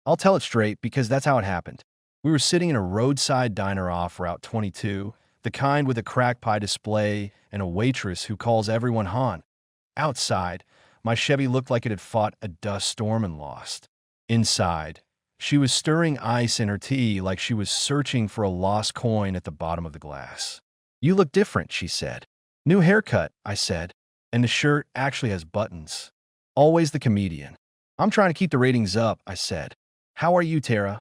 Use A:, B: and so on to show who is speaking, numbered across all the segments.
A: I'll tell it straight because that's how it happened. We were sitting in a roadside diner off Route 22, the kind with a crack pie display and a waitress who calls everyone hon. Outside, my Chevy looked like it had fought a dust storm and lost. Inside, she was stirring ice in her tea like she was searching for a lost coin at the bottom of the glass. "You look different," she said. "New haircut," I said, "and the shirt actually has buttons." Always the comedian. "I'm trying to keep the ratings up," I said. "How are you, Tara?"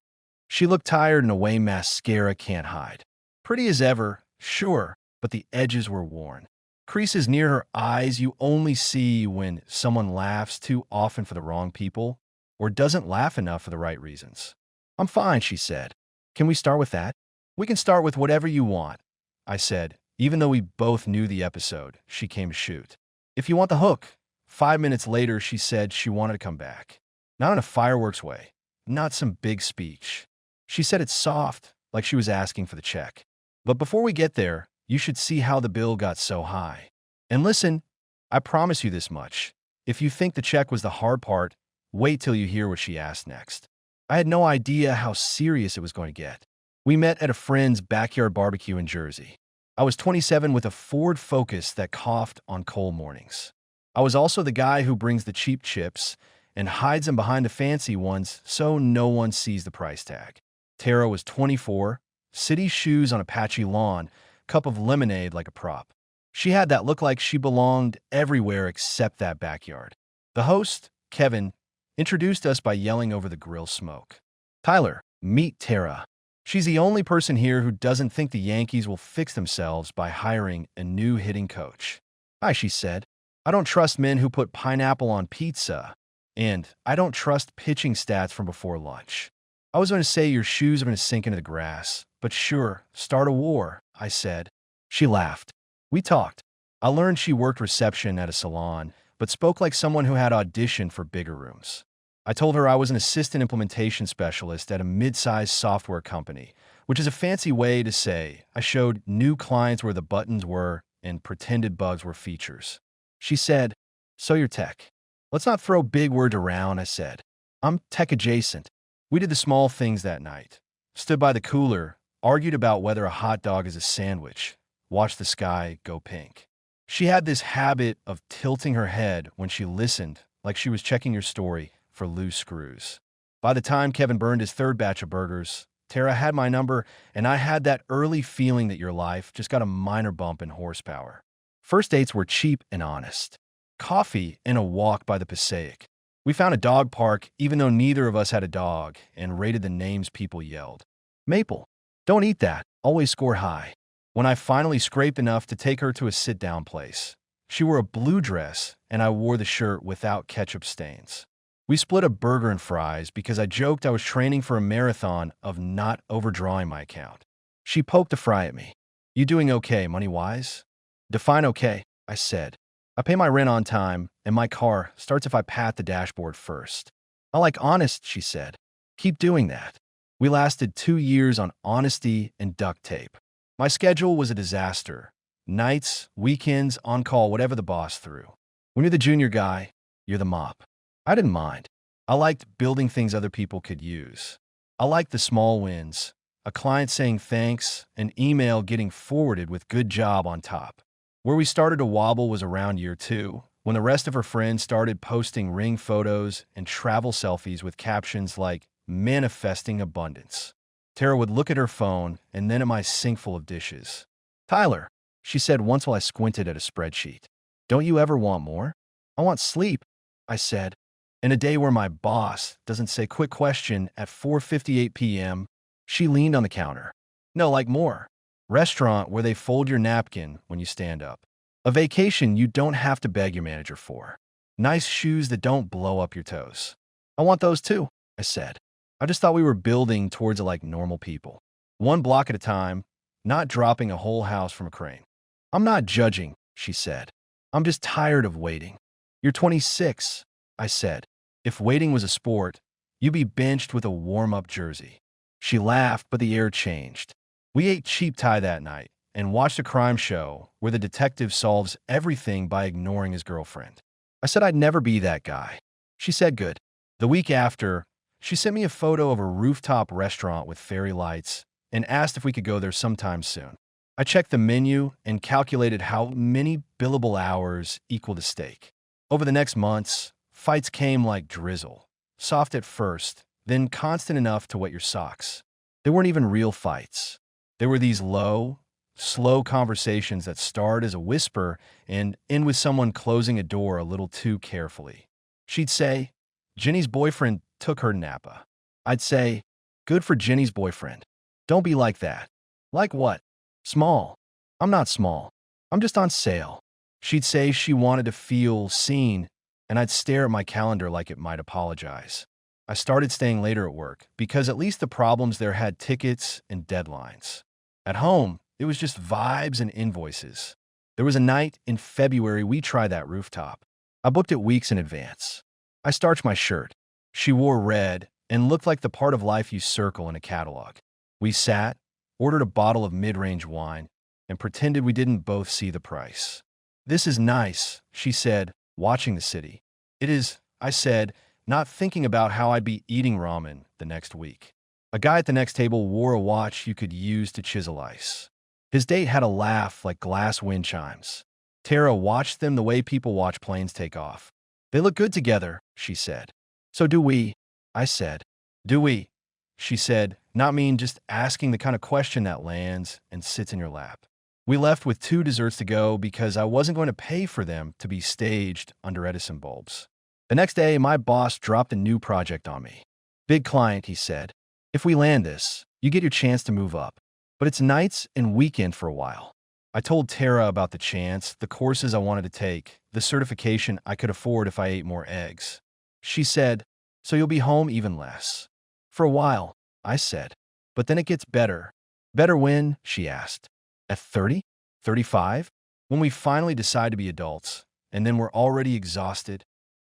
A: She looked tired in a way mascara can't hide. Pretty as ever, sure, but the edges were worn. Creases near her eyes you only see when someone laughs too often for the wrong people or doesn't laugh enough for the right reasons. "I'm fine," she said. "Can we start with that?" "We can start with whatever you want," I said, even though we both knew the episode she came to shoot. "If you want the hook." 5 minutes later, she said she wanted to come back. Not in a fireworks way, not some big speech. She said it soft, like she was asking for the check. "But before we get there, you should see how the bill got so high. And listen, I promise you this much. If you think the check was the hard part, wait till you hear what she asked next." I had no idea how serious it was going to get. We met at a friend's backyard barbecue in Jersey. I was 27 with a Ford Focus that coughed on cold mornings. I was also the guy who brings the cheap chips and hides them behind the fancy ones so no one sees the price tag. Tara was 24, city shoes on a patchy lawn, cup of lemonade like a prop. She had that look like she belonged everywhere except that backyard. The host, Kevin, introduced us by yelling over the grill smoke. "Tyler, meet Tara. She's the only person here who doesn't think the Yankees will fix themselves by hiring a new hitting coach." "Hi," she said. "I don't trust men who put pineapple on pizza, and I don't trust pitching stats from before lunch." I was going to say your shoes are going to sink into the grass, but sure, start a war, I said. She laughed. We talked. I learned she worked reception at a salon, but spoke like someone who had auditioned for bigger rooms. I told her I was an assistant implementation specialist at a mid-sized software company, which is a fancy way to say I showed new clients where the buttons were and pretended bugs were features. She said, "So you're tech." "Let's not throw big words around," I said. "I'm tech adjacent." We did the small things that night. Stood by the cooler, argued about whether a hot dog is a sandwich, watched the sky go pink. She had this habit of tilting her head when she listened, like she was checking your story for loose screws. By the time Kevin burned his third batch of burgers, Tara had my number, and I had that early feeling that your life just got a minor bump in horsepower. First dates were cheap and honest. Coffee and a walk by the Passaic. We found a dog park even though neither of us had a dog, and rated the names people yelled. Maple. Don't eat that. Always score high. When I finally scraped enough to take her to a sit-down place, she wore a blue dress, and I wore the shirt without ketchup stains. We split a burger and fries because I joked I was training for a marathon of not overdrawing my account. She poked a fry at me. "You doing okay, money-wise?" "Define okay," I said. "I pay my rent on time, and my car starts if I pat the dashboard first." "I like honest," she said. "Keep doing that." We lasted 2 years on honesty and duct tape. My schedule was a disaster. Nights, weekends, on-call, whatever the boss threw. When you're the junior guy, you're the mop. I didn't mind. I liked building things other people could use. I liked the small wins, a client saying thanks, an email getting forwarded with "good job" on top. Where we started to wobble was around year 2, when the rest of her friends started posting ring photos and travel selfies with captions like "manifesting abundance." Tara would look at her phone and then at my sink full of dishes. "Tyler," she said once while I squinted at a spreadsheet. "Don't you ever want more?" "I want sleep," I said. In a day where my boss doesn't say "quick question" at 4:58 p.m., she leaned on the counter. "No, like more. Restaurant where they fold your napkin when you stand up. A vacation you don't have to beg your manager for. Nice shoes that don't blow up your toes." "I want those too," I said. I just thought we were building towards it like normal people. One block at a time, not dropping a whole house from a crane. "I'm not judging," she said. "I'm just tired of waiting." "You're 26, I said. "If waiting was a sport, you'd be benched with a warm-up jersey." She laughed, but the air changed. We ate cheap Thai that night and watched a crime show where the detective solves everything by ignoring his girlfriend. I said I'd never be that guy. She said good. The week after, She sent me a photo of a rooftop restaurant with fairy lights and asked if we could go there sometime soon. I checked the menu and calculated how many billable hours equaled a steak. Over the next months, fights came like drizzle, soft at first, then constant enough to wet your socks. They weren't even real fights. They were these low, slow conversations that start as a whisper and end with someone closing a door a little too carefully. She'd say, "Jenny's boyfriend took her to Napa." I'd say, "Good for Jenny's boyfriend. Don't be like that." "Like what?" "Small." "I'm not small. I'm just on sale." She'd say she wanted to feel seen, and I'd stare at my calendar like it might apologize. I started staying later at work because at least the problems there had tickets and deadlines. At home, it was just vibes and invoices. There was a night in February we tried that rooftop. I booked it weeks in advance. I starched my shirt. She wore red and looked like the part of life you circle in a catalog. We sat, ordered a bottle of mid-range wine, and pretended we didn't both see the price. "This is nice," she said, watching the city. "It is," I said, not thinking about how I'd be eating ramen the next week. A guy at the next table wore a watch you could use to chisel ice. His date had a laugh like glass wind chimes. Tara watched them the way people watch planes take off. "They look good together," she said. "So do we," I said. "Do we?" she said, not mean just asking the kind of question that lands and sits in your lap. We left with 2 desserts to go because I wasn't going to pay for them to be staged under Edison bulbs. The next day, my boss dropped a new project on me. "Big client," he said. "If we land this, you get your chance to move up. But it's nights and weekend for a while." I told Tara about the chance, the courses I wanted to take, the certification I could afford if I ate more eggs. She said, "So you'll be home even less." "For a while," I said. "But then it gets better." "Better when?" she asked. "At 30? 35? When we finally decide to be adults, and then we're already exhausted."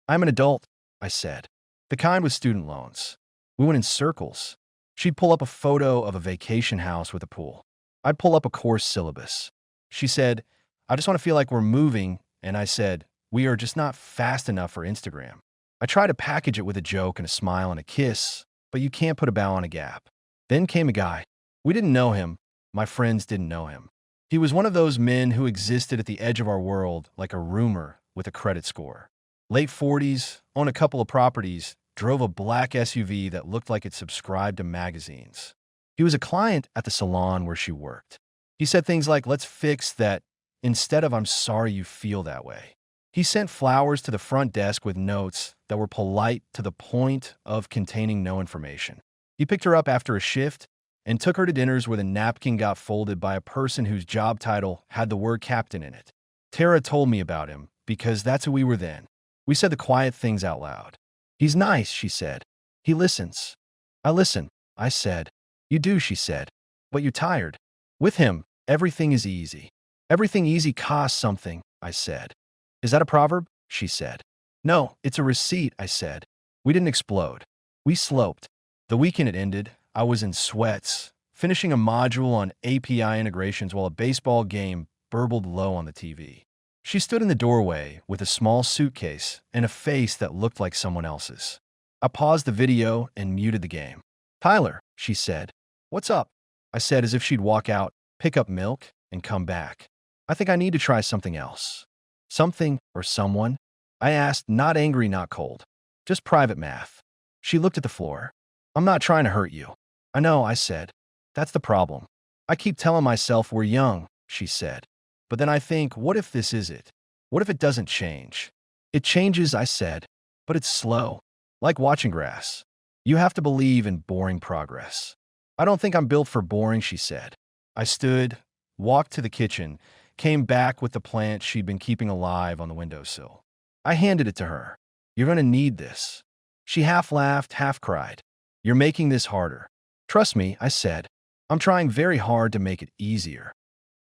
A: "I'm an adult," I said. "The kind with student loans." We went in circles. She'd pull up a photo of a vacation house with a pool. I'd pull up a course syllabus. She said, "I just want to feel like we're moving," and I said, "We are just not fast enough for Instagram." I tried to package it with a joke and a smile and a kiss, but you can't put a bow on a gap. Then came a guy. We didn't know him. My friends didn't know him. He was one of those men who existed at the edge of our world like a rumor with a credit score. Late 40s, owned a couple of properties, drove a black SUV that looked like it subscribed to magazines. He was a client at the salon where she worked. He said things like, "Let's fix that," instead of "I'm sorry you feel that way." He sent flowers to the front desk with notes that were polite to the point of containing no information. He picked her up after a shift and took her to dinners where the napkin got folded by a person whose job title had the word captain in it. Tara told me about him because that's who we were then. We said the quiet things out loud. "He's nice," she said. "He listens." "I listen," I said. "You do," she said. "But you're tired." "With him, everything is easy." "Everything easy costs something," I said. "Is that a proverb?" she said. "No, it's a receipt," I said. We didn't explode. We sloped. The weekend had ended. I was in sweats, finishing a module on API integrations while a baseball game burbled low on the TV. She stood in the doorway with a small suitcase and a face that looked like someone else's. I paused the video and muted the game. "Tyler," she said. "What's up?" I said as if she'd walk out, pick up milk, and come back. "I think I need to try something else." "Something or someone?" I asked, not angry, not cold. "Just private math." She looked at the floor. "I'm not trying to hurt you." "I know," I said. "That's the problem. I keep telling myself we're young," she said. "But then I think, what if this is it? What if it doesn't change?" "It changes," I said, "but it's slow. Like watching grass. You have to believe in boring progress." "I don't think I'm built for boring," she said. I stood, walked to the kitchen, came back with the plant she'd been keeping alive on the windowsill. I handed it to her. "You're going to need this." She half laughed, half cried. "You're making this harder." "Trust me," I said. "I'm trying very hard to make it easier."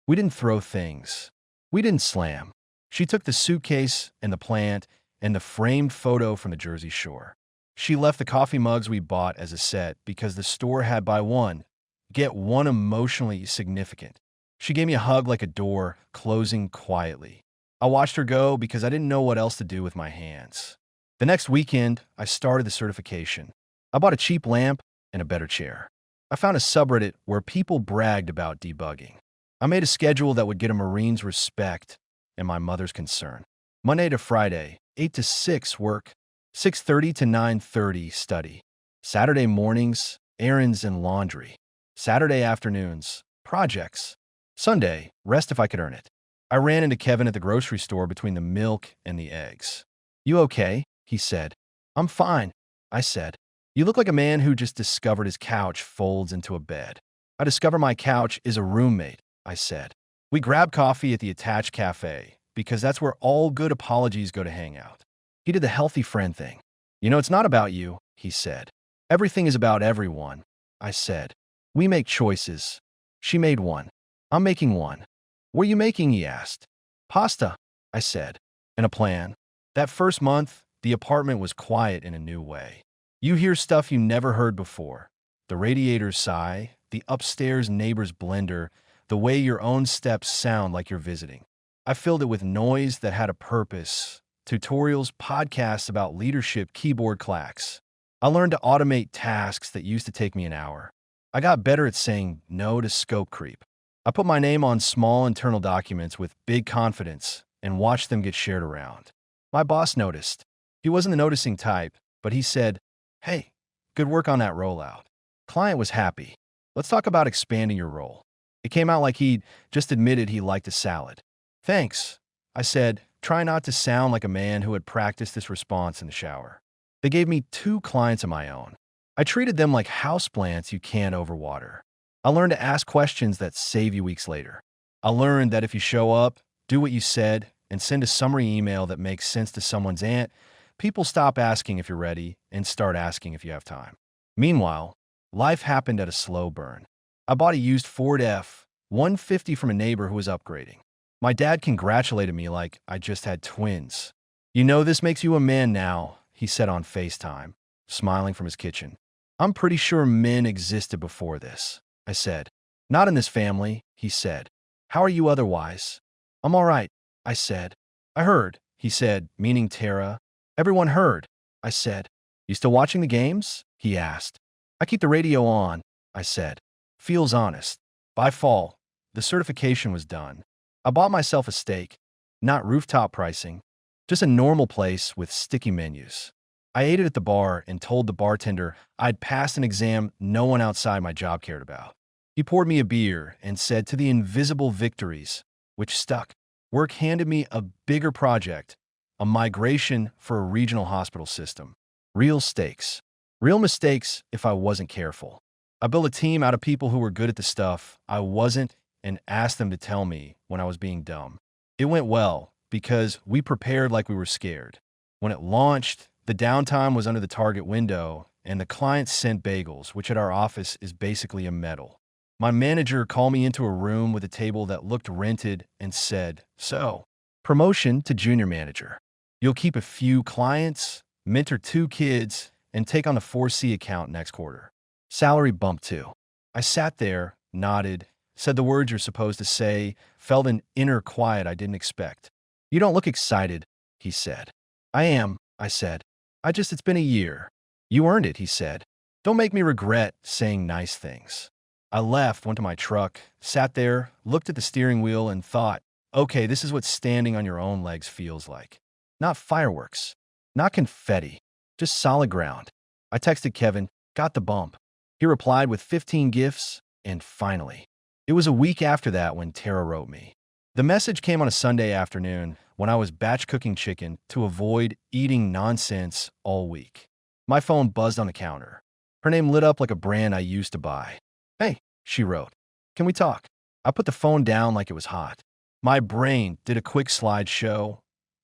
A: We didn't throw things. We didn't slam. She took the suitcase and the plant and the framed photo from the Jersey Shore. She left the coffee mugs we bought as a set because the store had buy one, get one emotionally significant. She gave me a hug like a door, closing quietly. I watched her go because I didn't know what else to do with my hands. The next weekend, I started the certification. I bought a cheap lamp and a better chair. I found a subreddit where people bragged about debugging. I made a schedule that would get a Marine's respect and my mother's concern. Monday to Friday, 8 to 6 work, 6:30 to 9:30 study. Saturday mornings, errands and laundry. Saturday afternoons, projects. Sunday, rest if I could earn it. I ran into Kevin at the grocery store between the milk and the eggs. "You okay?" he said. "I'm fine," I said. "You look like a man who just discovered his couch folds into a bed." "I discovered my couch is a roommate," I said. We grabbed coffee at the attached cafe because that's where all good apologies go to hang out. He did the healthy friend thing. "You know, it's not about you," he said. "Everything is about everyone," I said. "We make choices." She made one. "I'm making one." "What are you making?" he asked. "Pasta," I said. "And a plan." That first month, the apartment was quiet in a new way. You hear stuff you never heard before. The radiator's sigh, the upstairs neighbor's blender, the way your own steps sound like you're visiting. I filled it with noise that had a purpose. Tutorials, podcasts about leadership, keyboard clacks. I learned to automate tasks that used to take me an hour. I got better at saying no to scope creep. I put my name on small internal documents with big confidence and watched them get shared around. My boss noticed. He wasn't the noticing type, but he said, "Hey, good work on that rollout." Client was happy. "Let's talk about expanding your role." It came out like he'd just admitted he liked a salad. "Thanks," I said, trying not to sound like a man who had practiced this response in the shower. They gave me 2 clients of my own. I treated them like houseplants you can't overwater. I learned to ask questions that save you weeks later. I learned that if you show up, do what you said, and send a summary email that makes sense to someone's aunt, people stop asking if you're ready and start asking if you have time. Meanwhile, life happened at a slow burn. I bought a used Ford F-150 from a neighbor who was upgrading. My dad congratulated me like I just had twins. "You know this makes you a man now," he said on FaceTime, smiling from his kitchen. "I'm pretty sure men existed before this," I said. "Not in this family," he said. "How are you otherwise?" "I'm all right," I said. "I heard," he said, meaning Tara. "Everyone heard," I said. "You still watching the games?" he asked. "I keep the radio on," I said. Feels honest. By fall, the certification was done. I bought myself a steak, not rooftop pricing, just a normal place with sticky menus. I ate it at the bar and told the bartender I'd passed an exam no one outside my job cared about. He poured me a beer and said to the invisible victories, which stuck. Work handed me a bigger project, a migration for a regional hospital system. Real stakes. Real mistakes if I wasn't careful. I built a team out of people who were good at the stuff I wasn't and asked them to tell me when I was being dumb. It went well because we prepared like we were scared. When it launched, the downtime was under the target window and the client sent bagels, which at our office is basically a medal. My manager called me into a room with a table that looked rented and said, "So, promotion to junior manager. You'll keep a few clients, mentor 2 kids, and take on the 4C account next quarter. Salary bump too." I sat there, nodded, said the words you're supposed to say, felt an inner quiet I didn't expect. "You don't look excited," he said. "I am," I said. It's been a year." "You earned it," he said. "Don't make me regret saying nice things." I left, went to my truck, sat there, looked at the steering wheel and thought, okay, this is what standing on your own legs feels like. Not fireworks, not confetti, just solid ground. I texted Kevin, "Got the bump." He replied with 15 gifts, and finally. It was a week after that when Tara wrote me. The message came on a Sunday afternoon when I was batch cooking chicken to avoid eating nonsense all week. My phone buzzed on the counter. Her name lit up like a brand I used to buy. "Hey," she wrote, "can we talk?" I put the phone down like it was hot. My brain did a quick slideshow.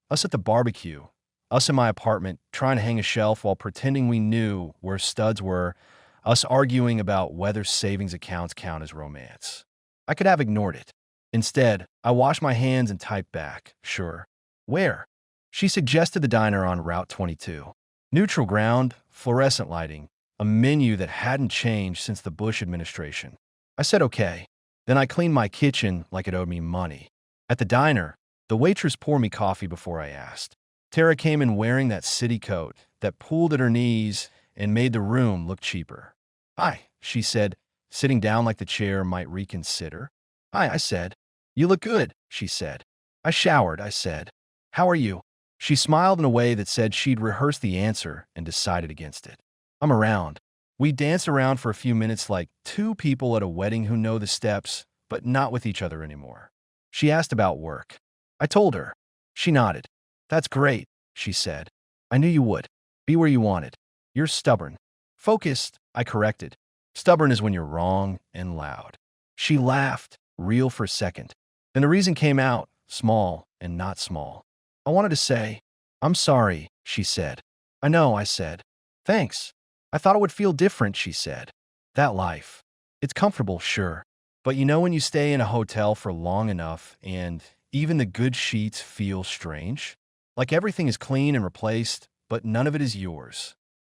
A: Us at the barbecue, us in my apartment trying to hang a shelf while pretending we knew where studs were, us arguing about whether savings accounts count as romance. I could have ignored it. Instead, I washed my hands and typed back, "Sure." "Where?" She suggested the diner on Route 22. Neutral ground, fluorescent lighting, a menu that hadn't changed since the Bush administration. I said okay. Then I cleaned my kitchen like it owed me money. At the diner, the waitress poured me coffee before I asked. Tara came in wearing that city coat that pulled at her knees and made the room look cheaper. "Hi," she said, sitting down like the chair might reconsider. "Hi," I said. "You look good," she said. "I showered," I said. "How are you?" She smiled in a way that said she'd rehearsed the answer and decided against it. "I'm around." We danced around for a few minutes like two people at a wedding who know the steps, but not with each other anymore. She asked about work. I told her. She nodded. "That's great," she said. "I knew you would. Be where you wanted. You're stubborn." "Focused," I corrected. "Stubborn is when you're wrong and loud." She laughed, real for a second. Then the reason came out, small and not small. I wanted to say, "I'm sorry," she said. "I know," I said. "Thanks. I thought it would feel different," she said. "That life. It's comfortable, sure. But you know when you stay in a hotel for long enough and even the good sheets feel strange? Like everything is clean and replaced, but none of it is yours."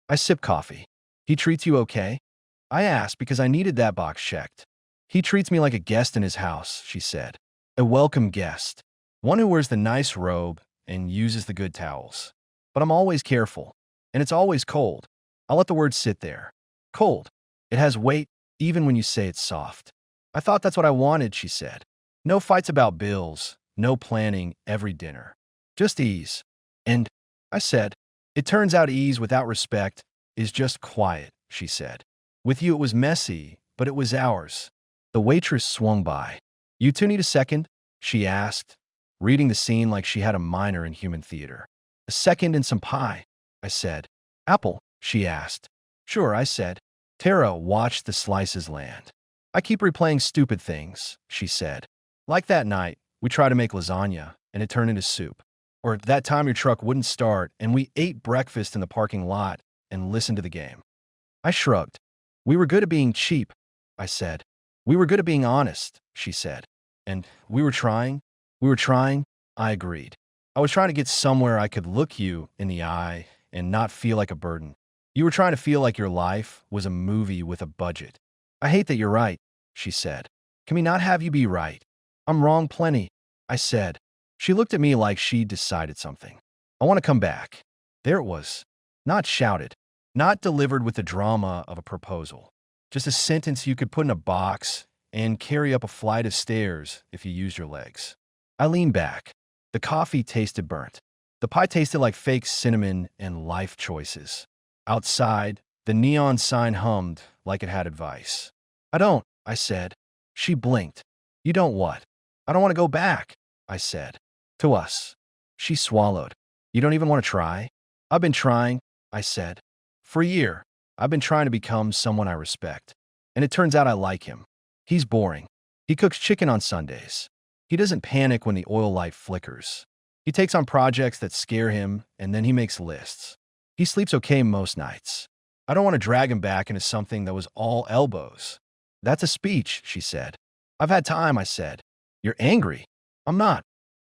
A: I sip coffee. "He treats you okay?" I asked because I needed that box checked. "He treats me like a guest in his house," she said. "A welcome guest. One who wears the nice robe and uses the good towels. But I'm always careful. And it's always cold. I'll let the word sit there. Cold. It has weight, even when you say it's soft." "I thought that's what I wanted," she said. "No fights about bills, no planning every dinner. Just ease." And I said, "It turns out ease without respect is just quiet," she said. "With you it was messy, but it was ours." The waitress swung by. "You two need a second?" she asked, reading the scene like she had a minor in human theater. "A second and some pie," I said. "Apple?" she asked. "Sure," I said. Tara watched the slices land. "I keep replaying stupid things," she said. "Like that night, we tried to make lasagna, and it turned into soup. Or that time your truck wouldn't start, and we ate breakfast in the parking lot and listened to the game." I shrugged. "We were good at being cheap," I said. "We were good at being honest," she said. "And we were trying." "We were trying," I agreed. "I was trying to get somewhere I could look you in the eye and not feel like a burden. You were trying to feel like your life was a movie with a budget." "I hate that you're right," she said. "Can we not have you be right?" "I'm wrong plenty," I said. She looked at me like she'd decided something. "I want to come back." There it was. Not shouted. Not delivered with the drama of a proposal. Just a sentence you could put in a box and carry up a flight of stairs if you used your legs. I leaned back. The coffee tasted burnt. The pie tasted like fake cinnamon and life choices. Outside, the neon sign hummed like it had advice. "I don't," I said. She blinked. "You don't what?" "I don't want to go back," I said. "To us." She swallowed. "You don't even want to try?" "I've been trying," I said. "For a year, I've been trying to become someone I respect. And it turns out I like him. He's boring. He cooks chicken on Sundays. He doesn't panic when the oil light flickers. He takes on projects that scare him, and then he makes lists. He sleeps okay most nights. I don't want to drag him back into something that was all elbows." "That's a speech," she said. "I've had time," I said. "You're angry." "I'm not,"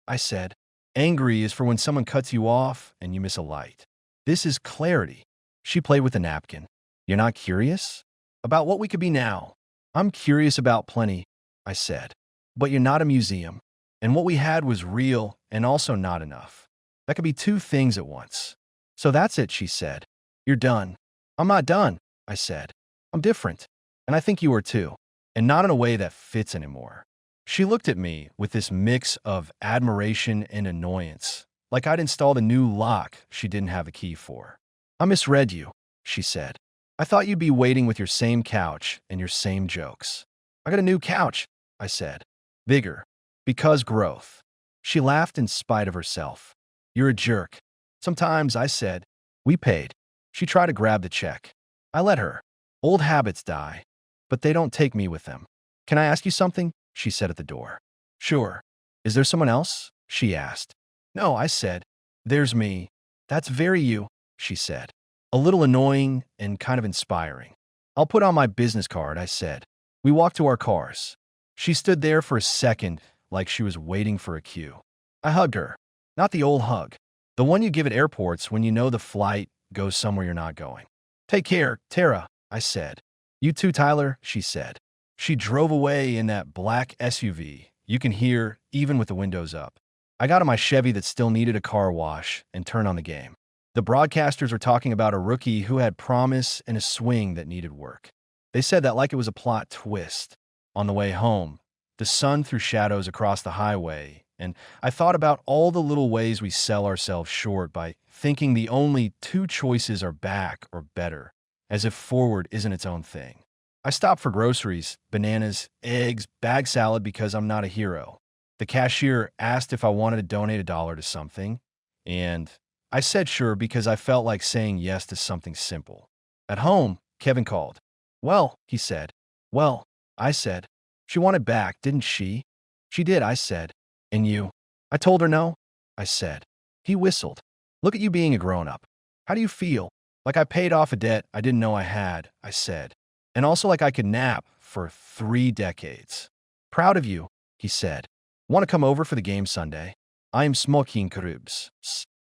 A: I said. "Angry is for when someone cuts you off and you miss a light. This is clarity." She played with a napkin. "You're not curious?" "About what we could be now." "I'm curious about plenty," I said. "But you're not a museum. And what we had was real and also not enough. That could be two things at once." "So that's it," she said. "You're done." "I'm not done," I said. "I'm different. And I think you are too. And not in a way that fits anymore." She looked at me with this mix of admiration and annoyance, like I'd installed a new lock she didn't have a key for. "I misread you," she said. "I thought you'd be waiting with your same couch and your same jokes." "I got a new couch," I said. "Bigger. Because growth." She laughed in spite of herself. "You're a jerk." "Sometimes," I said. "We paid." She tried to grab the check. I let her. Old habits die, but they don't take me with them. "Can I ask you something?" she said at the door. "Sure." "Is there someone else?" she asked. "No," I said. "There's me." "That's very you," she said. A little annoying and kind of inspiring. "I'll put on my business card," I said. We walked to our cars. She stood there for a second, like she was waiting for a cue. I hugged her. Not the old hug. The one you give at airports when you know the flight goes somewhere you're not going. "Take care, Tara," I said. "You too, Tyler," she said. She drove away in that black SUV you can hear even with the windows up. I got in my Chevy that still needed a car wash and turned on the game. The broadcasters were talking about a rookie who had promise and a swing that needed work. They said that like it was a plot twist. On the way home, the sun threw shadows across the highway, and I thought about all the little ways we sell ourselves short by thinking the only two choices are back or better, as if forward isn't its own thing. I stopped for groceries, bananas, eggs, bag salad because I'm not a hero. The cashier asked if I wanted to donate $1 to something, and I said sure because I felt like saying yes to something simple. At home, Kevin called. Well, he said. Well, I said. She wanted back, didn't she? She did, I said. And you? I told her no, I said. He whistled. Look at you being a grown-up. How do you feel? Like I paid off a debt I didn't know I had, I said. And also like I could nap for 3 decades. Proud of you, he said. Want to come over for the game Sunday? I'm smoking cribs.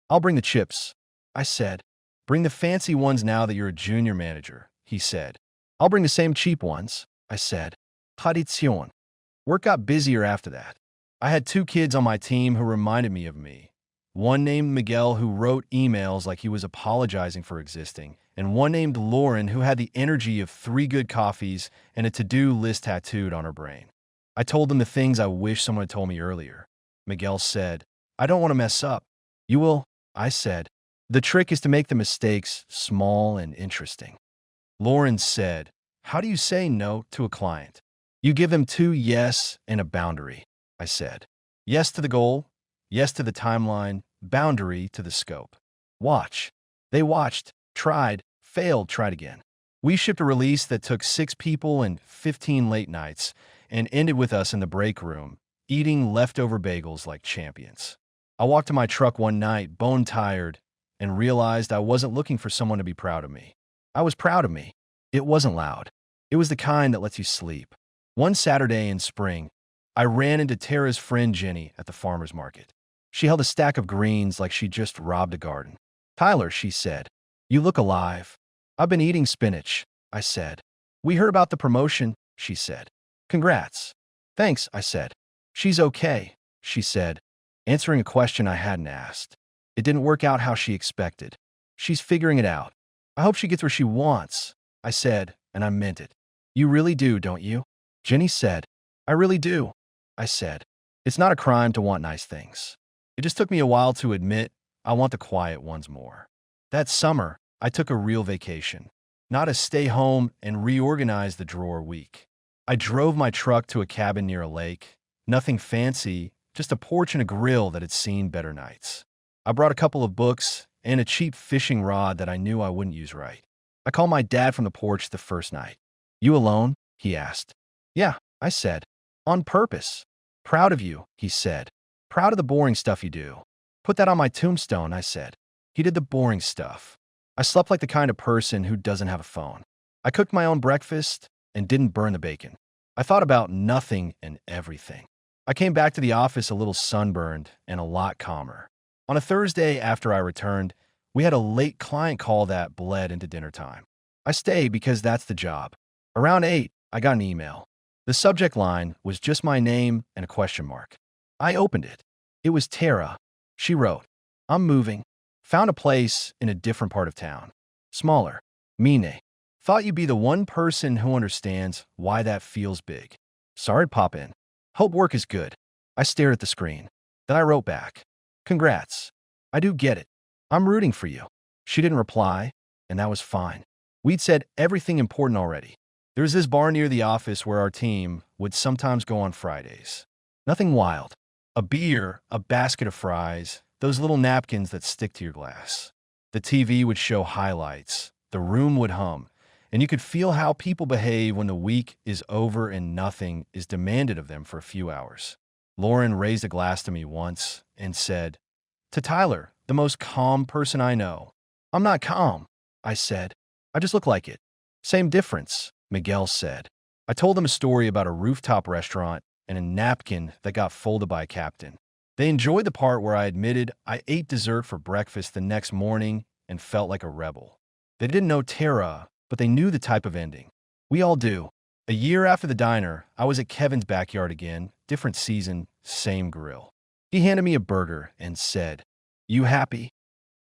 A: I'll bring the chips, I said. Bring the fancy ones now that you're a junior manager, he said. I'll bring the same cheap ones, I said. Tradition. Work got busier after that. I had 2 kids on my team who reminded me of me. One named Miguel who wrote emails like he was apologizing for existing, and one named Lauren who had the energy of 3 good coffees and a to-do list tattooed on her brain. I told them the things I wish someone had told me earlier. Miguel said, I don't want to mess up. You will, I said. The trick is to make the mistakes small and interesting. Lauren said, how do you say no to a client? You give them 2 yes and a boundary, I said. Yes to the goal, yes to the timeline, boundary to the scope. Watch. They watched, tried, failed, tried again. We shipped a release that took 6 people and 15 late nights and ended with us in the break room, eating leftover bagels like champions. I walked to my truck one night, bone-tired, and realized I wasn't looking for someone to be proud of me. I was proud of me. It wasn't loud. It was the kind that lets you sleep. One Saturday in spring, I ran into Tara's friend Jenny at the farmer's market. She held a stack of greens like she just robbed a garden. Tyler, she said, you look alive. I've been eating spinach, I said. We heard about the promotion, she said. Congrats. Thanks, I said. She's okay, she said, answering a question I hadn't asked. It didn't work out how she expected. She's figuring it out. I hope she gets where she wants, I said, and I meant it. You really do, don't you? Jenny said. I really do, I said. It's not a crime to want nice things. It just took me a while to admit I want the quiet ones more. That summer, I took a real vacation. Not a stay home and reorganize the drawer week. I drove my truck to a cabin near a lake. Nothing fancy, just a porch and a grill that had seen better nights. I brought a couple of books and a cheap fishing rod that I knew I wouldn't use right. I called my dad from the porch the first night. You alone? He asked. Yeah, I said. On purpose. Proud of you, he said. Proud of the boring stuff you do. Put that on my tombstone, I said. He did the boring stuff. I slept like the kind of person who doesn't have a phone. I cooked my own breakfast and didn't burn the bacon. I thought about nothing and everything. I came back to the office a little sunburned and a lot calmer. On a Thursday after I returned, we had a late client call that bled into dinner time. I stayed because that's the job. Around 8, I got an email. The subject line was just my name and a question mark. I opened it. It was Tara. She wrote, I'm moving. Found a place in a different part of town. Smaller. Mine. Thought you'd be the one person who understands why that feels big. Sorry to pop in. Hope work is good. I stared at the screen. Then I wrote back. Congrats. I do get it. I'm rooting for you. She didn't reply, and that was fine. We'd said everything important already. There was this bar near the office where our team would sometimes go on Fridays. Nothing wild. A beer, a basket of fries, those little napkins that stick to your glass. The TV would show highlights. The room would hum. And you could feel how people behave when the week is over and nothing is demanded of them for a few hours. Lauren raised a glass to me once and said, to Tyler, the most calm person I know. I'm not calm, I said. I just look like it. Same difference, Miguel said. I told them a story about a rooftop restaurant and a napkin that got folded by a captain. They enjoyed the part where I admitted I ate dessert for breakfast the next morning and felt like a rebel. They didn't know Tara, but they knew the type of ending. We all do. A year after the diner, I was at Kevin's backyard again, different season, same grill. He handed me a burger and said, You happy?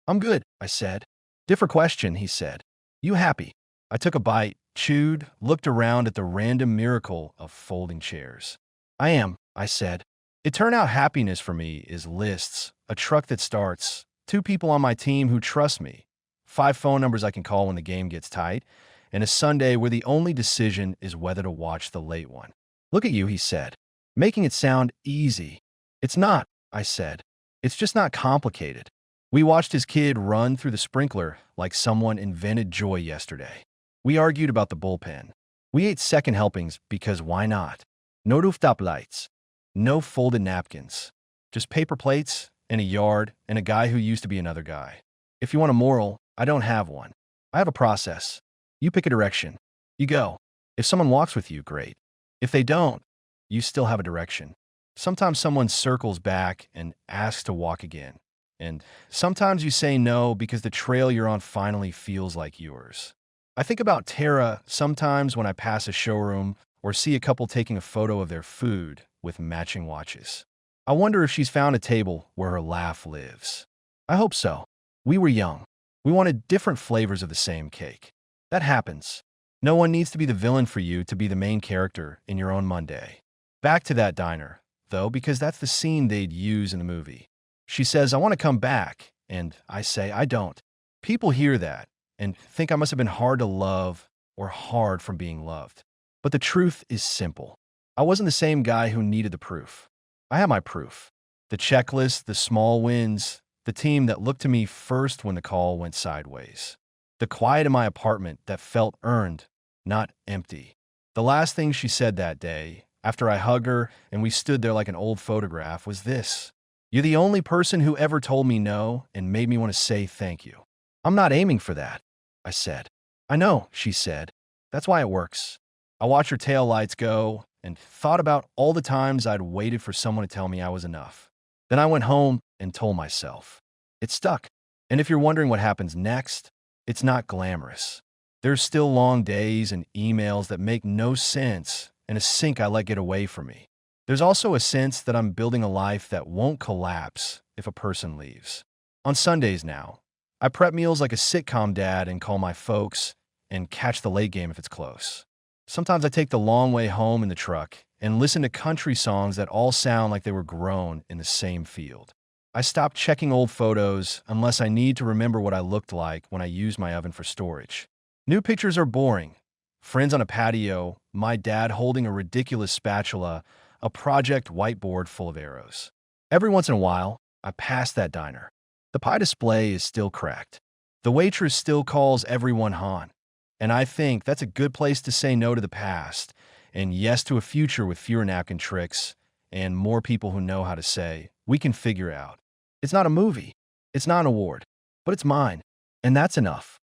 A: I'm good, I said. Different question, he said. You happy? I took a bite, chewed, looked around at the random miracle of folding chairs. I am, I said. It turned out happiness for me is lists, a truck that starts, 2 people on my team who trust me, 5 phone numbers I can call when the game gets tight, and a Sunday where the only decision is whether to watch the late one. Look at you, he said, making it sound easy. It's not, I said. It's just not complicated. We watched his kid run through the sprinkler like someone invented joy yesterday. We argued about the bullpen. We ate second helpings because why not? No rooftop lights. No folded napkins. Just paper plates and a yard and a guy who used to be another guy. If you want a moral, I don't have one. I have a process. You pick a direction. You go. If someone walks with you, great. If they don't, you still have a direction. Sometimes someone circles back and asks to walk again. And sometimes you say no because the trail you're on finally feels like yours. I think about Tara sometimes when I pass a showroom or see a couple taking a photo of their food with matching watches. I wonder if she's found a table where her laugh lives. I hope so. We were young. We wanted different flavors of the same cake. That happens. No one needs to be the villain for you to be the main character in your own Monday. Back to that diner, though, because that's the scene they'd use in the movie. She says, I want to come back, and I say, I don't. People hear that and think I must have been hard to love or hard from being loved. But the truth is simple. I wasn't the same guy who needed the proof. I had my proof. The checklist, the small wins, the team that looked to me first when the call went sideways. The quiet in my apartment that felt earned, not empty. The last thing she said that day, after I hugged her and we stood there like an old photograph, was this. You're the only person who ever told me no and made me want to say thank you. I'm not aiming for that, I said. I know, she said. That's why it works. I watched her taillights go and thought about all the times I'd waited for someone to tell me I was enough. Then I went home and told myself. It stuck. And if you're wondering what happens next, it's not glamorous. There's still long days and emails that make no sense and a sink I let get away from me. There's also a sense that I'm building a life that won't collapse if a person leaves. On Sundays now, I prep meals like a sitcom dad and call my folks and catch the late game if it's close. Sometimes I take the long way home in the truck and listen to country songs that all sound like they were grown in the same field. I stop checking old photos unless I need to remember what I looked like when I used my oven for storage. New pictures are boring. Friends on a patio, my dad holding a ridiculous spatula, a project whiteboard full of arrows. Every once in a while, I pass that diner. The pie display is still cracked. The waitress still calls everyone Han. And I think that's a good place to say no to the past and yes to a future with fewer napkin tricks and more people who know how to say, we can figure out. It's not a movie. It's not an award. But it's mine. And that's enough.